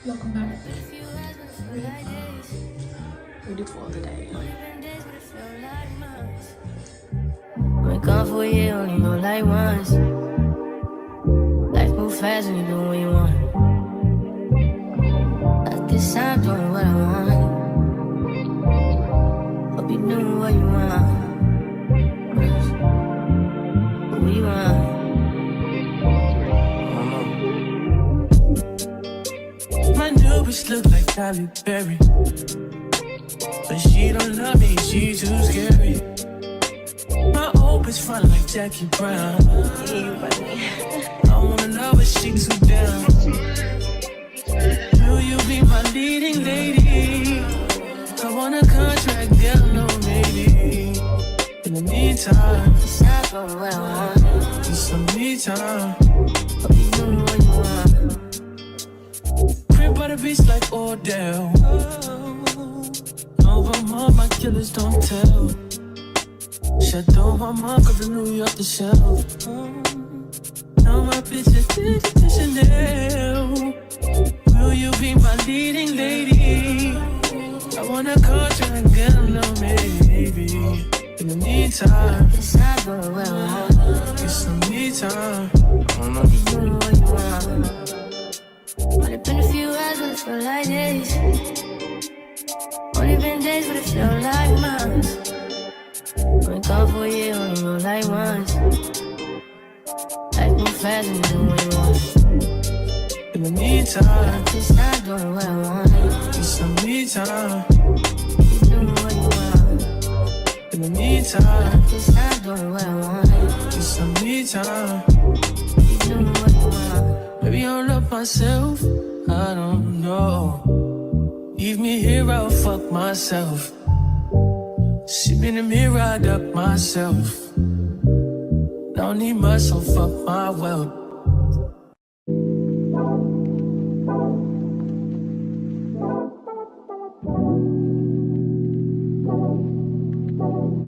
Welcome back. Ready for the day. Been gone for a year, only know like once. Life move fast when you do what you want. At this time, doing what I want. Hope you doing what you want. What you want? My new bitch look like Halle Berry, but she don't love me, she too scary. My old bitch fun like Jackie Brown. I wanna love her, she too down. Will you be my leading lady? I want a contract, girl, no maybe. In the meantime, It's not going what I want. need some me time. Hope you doing what you want. Crib by the beach like Odell. Over mom, my killers don't tell. Shadow my mom, cause from New York to shelf. Now my bitch is to Chanel. Will you be my leading lady? I want a contract, girl, no maybe. In the meantime, It's not going what I want. get some me time. Hope you doing what you want. Only been a few hours, but it feel like days. Only been days, but it feel like months. Been gone for a year, only know like once. Life move fast and you do what you want. In the meantime, It's not doing what I want. get some me time. You doing what you want. In the meantime, It's not doing what I want. get some me time. You doing what you want. Maybe I don't love myself, I don't know. Leave me here, I'll fuck myself. See me in the mirror, I duck myself. Don't need much, so fuck my wealth.